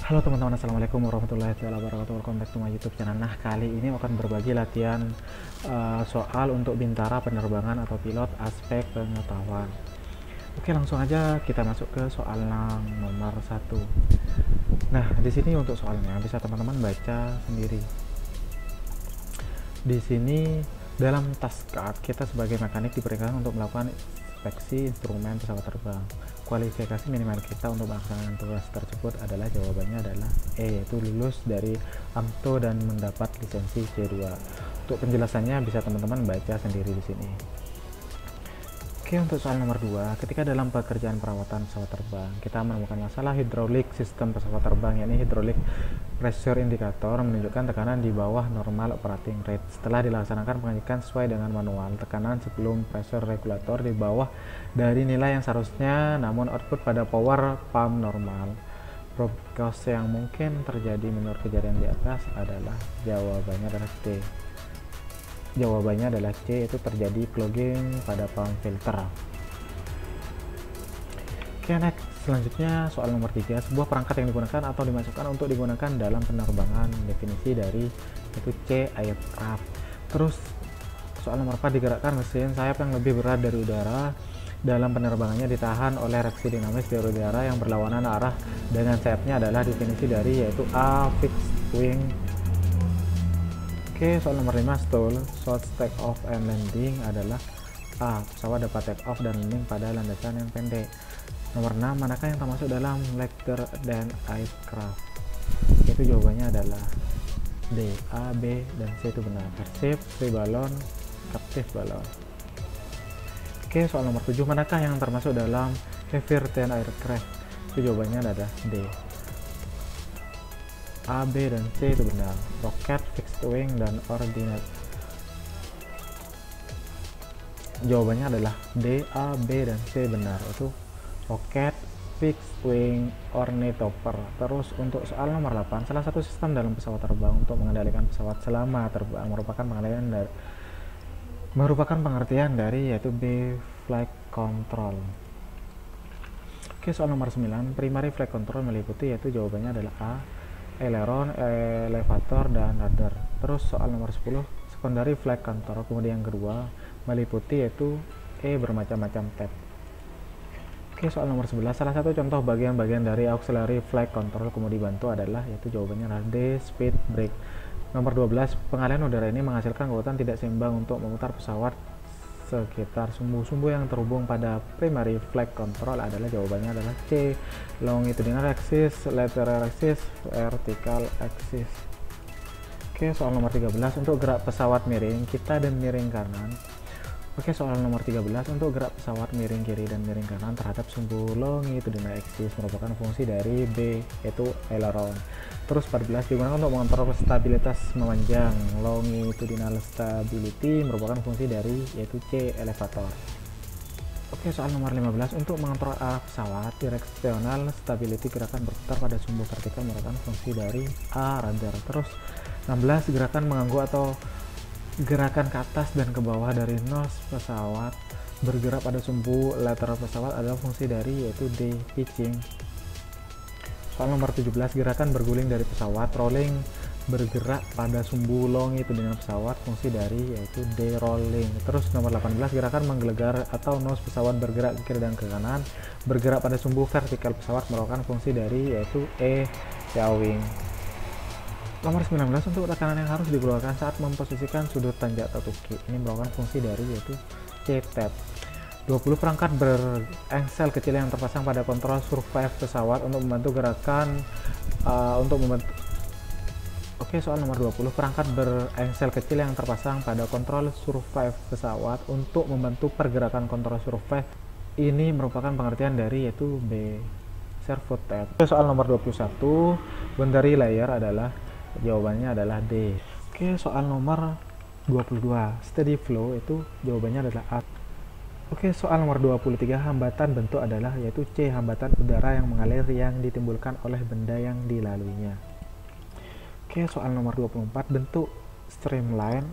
Halo teman-teman, assalamualaikum warahmatullahi wabarakatuh. Welcome back to my YouTube channel. Nah, kali ini akan berbagi latihan soal untuk bintara penerbangan atau pilot aspek pengetahuan. Oke, langsung aja kita masuk ke soal nomor 1. Nah, di sini untuk soalnya bisa teman-teman baca sendiri. Di sini dalam task card kita sebagai mekanik diperintahkan untuk melakukan inspeksi instrumen pesawat terbang. Kualifikasi minimal kita untuk melaksanakan tugas tersebut adalah jawabannya adalah E, yaitu lulus dari AMTO dan mendapat lisensi C2. Untuk penjelasannya bisa teman-teman baca sendiri di sini. Oke, untuk soal nomor 2, ketika dalam pekerjaan perawatan pesawat terbang, kita menemukan masalah hidrolik sistem pesawat terbang, yakni hidrolik pressure indicator menunjukkan tekanan di bawah normal operating rate. Setelah dilaksanakan pengecekan sesuai dengan manual, tekanan sebelum pressure regulator di bawah dari nilai yang seharusnya, namun output pada power pump normal. Progres yang mungkin terjadi menurut kejadian di atas adalah jawabannya adalah D. Jawabannya adalah C, yaitu terjadi clogging pada pump filter. Oke, next. Selanjutnya soal nomor 3, sebuah perangkat yang digunakan atau dimasukkan untuk digunakan dalam penerbangan. Definisi dari yaitu C, aircraft. Terus soal nomor 4, digerakkan mesin sayap yang lebih berat dari udara dalam penerbangannya ditahan oleh reaksi dinamis dari udara yang berlawanan arah dengan sayapnya adalah definisi dari yaitu A, fixed wing. Oke, soal nomor 5, short take off and landing adalah A, pesawat dapat take off dan landing pada landasan yang pendek. Nomor 6, manakah yang termasuk dalam larger than aircraft? Itu jawabannya adalah D, A, B, dan C itu benar. Persib, free balloon, captive balloon. Oke, soal nomor 7, manakah yang termasuk dalam heavier than aircraft? Itu jawabannya adalah D, A, B, dan C itu benar. Rocket, fixed wing, dan ordinate. Jawabannya adalah D, A, B, dan C benar. Itu rocket, fixed wing, ornithopter. Terus untuk soal nomor 8, salah satu sistem dalam pesawat terbang untuk mengendalikan pesawat selama terbang merupakan pengertian dari yaitu B, flight control. Oke, soal nomor 9, primary flight control meliputi yaitu jawabannya adalah A, aileron, elevator, dan rudder. Terus soal nomor 10, secondary flight control kemudian yang kedua meliputi yaitu E, bermacam-macam tab. Oke, soal nomor 11, salah satu contoh bagian-bagian dari auxiliary flight control kemudian dibantu adalah yaitu jawabannya adalah D, speed brake. Nomor 12, pengalihan udara ini menghasilkan kekuatan tidak seimbang untuk memutar pesawat sekitar sumbu-sumbu yang terhubung pada primary flight control adalah jawabannya adalah C, longitudinal axis, lateral axis, vertical axis. Oke, soal nomor 13, untuk gerak pesawat miring kita dan miring kanan. Oke, soal nomor 13, untuk gerak pesawat miring kiri dan miring kanan terhadap sumbu longitudinal axis merupakan fungsi dari B, yaitu aileron. Terus 14, digunakan untuk mengontrol stabilitas memanjang. Longitudinal stability merupakan fungsi dari yaitu C, elevator. Oke, soal nomor 15, untuk mengontrol arah pesawat, directional stability gerakan berputar pada sumbu vertikal merupakan fungsi dari A, rudder. Terus 16, gerakan mengganggu atau gerakan ke atas dan ke bawah dari nose pesawat bergerak pada sumbu lateral pesawat adalah fungsi dari yaitu D, pitching. Soal nomor 17, gerakan berguling dari pesawat, rolling bergerak pada sumbu longitudinal pesawat, fungsi dari yaitu D, rolling. Terus nomor 18, gerakan menggelegar atau nose pesawat bergerak ke kiri dan ke kanan, bergerak pada sumbu vertikal pesawat merupakan fungsi dari yaitu E, yawing. Nomor 19, untuk tekanan yang harus dikeluarkan saat memposisikan sudut tanjak atau tuki, ini merupakan fungsi dari yaitu C, tab. 20, perangkat berengsel kecil yang terpasang pada kontrol survive pesawat untuk membantu gerakan Oke, soal nomor 20, perangkat berengsel kecil yang terpasang pada kontrol survive pesawat untuk membantu pergerakan kontrol survive ini merupakan pengertian dari yaitu B, servo tab. Oke, soal nomor 21, boundary layer adalah jawabannya adalah D. Oke, soal nomor 22, steady flow itu jawabannya adalah A. Oke, soal nomor 23, hambatan bentuk adalah yaitu C, hambatan udara yang mengalir yang ditimbulkan oleh benda yang dilaluinya. Oke, soal nomor 24, bentuk streamline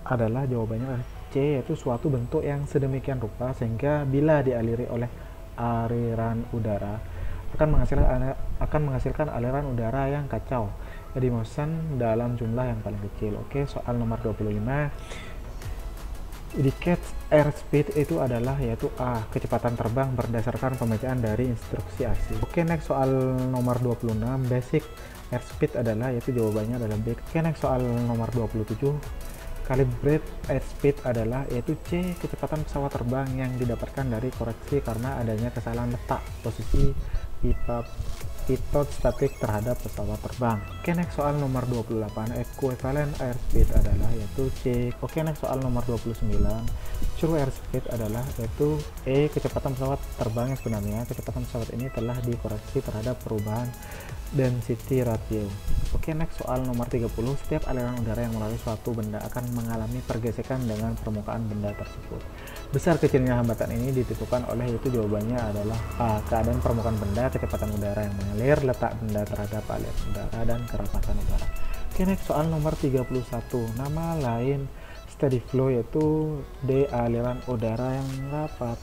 adalah jawabannya adalah C, yaitu suatu bentuk yang sedemikian rupa sehingga bila dialiri oleh aliran udara akan menghasilkan akan menghasilkan aliran udara yang kacau, eddy motion dalam jumlah yang paling kecil. Oke, soal nomor 25. Indicate airspeed itu adalah yaitu A, kecepatan terbang berdasarkan pembacaan dari instruksi asli. Oke, next soal nomor 26. Basic airspeed adalah yaitu jawabannya adalah B. Oke, next soal nomor 27. Calibrate airspeed adalah yaitu C, kecepatan pesawat terbang yang didapatkan dari koreksi karena adanya kesalahan letak posisi pitot statik terhadap pesawat terbang. Oke, next soal nomor 28. Equivalent airspeed adalah yaitu C. Oke, next soal nomor 29. True airspeed adalah yaitu E, kecepatan pesawat terbang yang sebenarnya. Kecepatan pesawat ini telah dikoreksi terhadap perubahan density ratio. Oke, next soal nomor 30. Setiap aliran udara yang melalui suatu benda akan mengalami pergesekan dengan permukaan benda tersebut. Besar kecilnya hambatan ini ditentukan oleh yaitu jawabannya adalah A, keadaan permukaan benda, kecepatan udara yang mengalir, letak benda terhadap aliran udara, dan kerapatan udara. Oke, next soal nomor 31. Nama lain steady flow yaitu D, aliran udara yang rapat.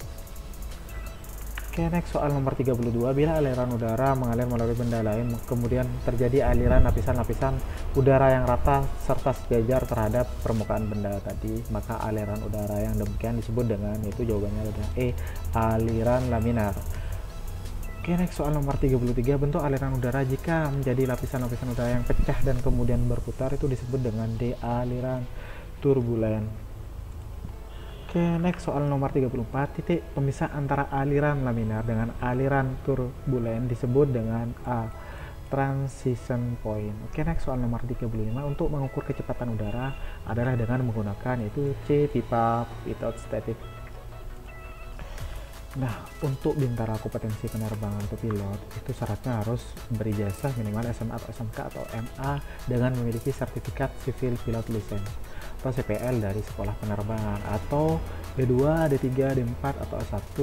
Oke, next soal nomor 32. Bila aliran udara mengalir melalui benda lain, kemudian terjadi aliran lapisan-lapisan udara yang rata serta sejajar terhadap permukaan benda tadi, maka aliran udara yang demikian disebut dengan, yaitu jawabannya adalah E, aliran laminar. Oke, next soal nomor 33. Bentuk aliran udara jika menjadi lapisan-lapisan udara yang pecah dan kemudian berputar itu disebut dengan D, aliran turbulen. Oke, next soal nomor 34. Titik pemisah antara aliran laminar dengan aliran turbulen disebut dengan A, transition point. Oke, next soal nomor 35. Untuk mengukur kecepatan udara adalah dengan menggunakan yaitu C, pipa pitot statik. Nah, untuk bintara kompetensi penerbangan atau pilot itu syaratnya harus berijazah minimal SMA atau SMK atau MA dengan memiliki sertifikat Civil Pilot License atau CPL dari sekolah penerbangan, atau D2, D3, D4 atau S1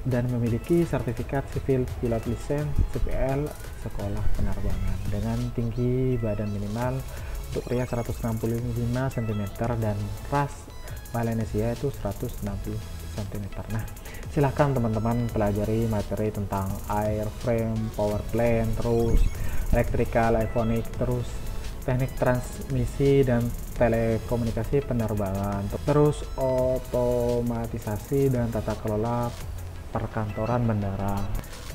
dan memiliki sertifikat Civil Pilot License CPL sekolah penerbangan dengan tinggi badan minimal untuk pria 165 cm dan ras Melanesia itu 160 cm. Nah, silahkan teman-teman pelajari materi tentang airframe, power plant, terus electrical, avionic, terus teknik transmisi dan telekomunikasi penerbangan, terus otomatisasi dan tata kelola perkantoran bandara.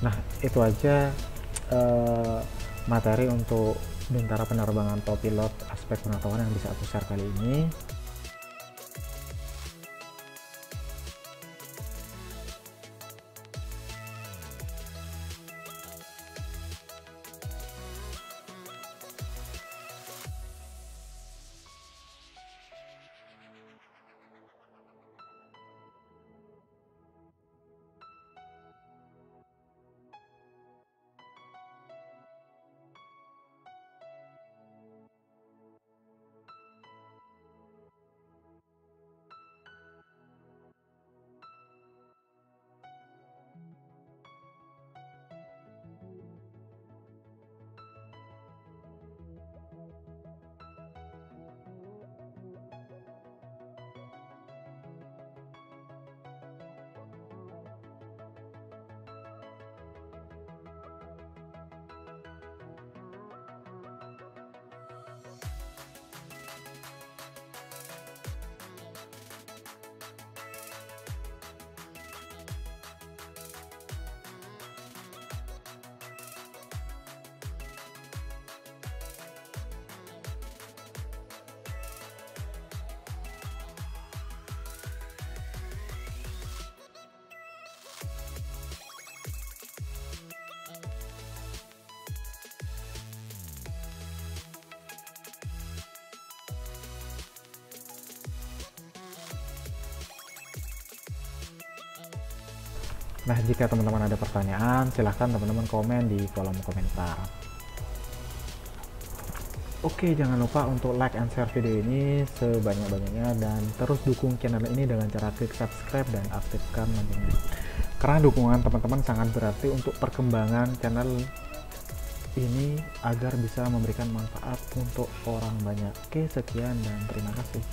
Nah, itu aja materi untuk bintara penerbangan atau pilot aspek pengetahuan yang bisa aku share kali ini. Nah, jika teman-teman ada pertanyaan, silahkan teman-teman komen di kolom komentar. Oke, jangan lupa untuk like and share video ini sebanyak-banyaknya dan terus dukung channel ini dengan cara klik subscribe dan aktifkan loncengnya. Karena dukungan teman-teman sangat berarti untuk perkembangan channel ini agar bisa memberikan manfaat untuk orang banyak. Oke, sekian dan terima kasih.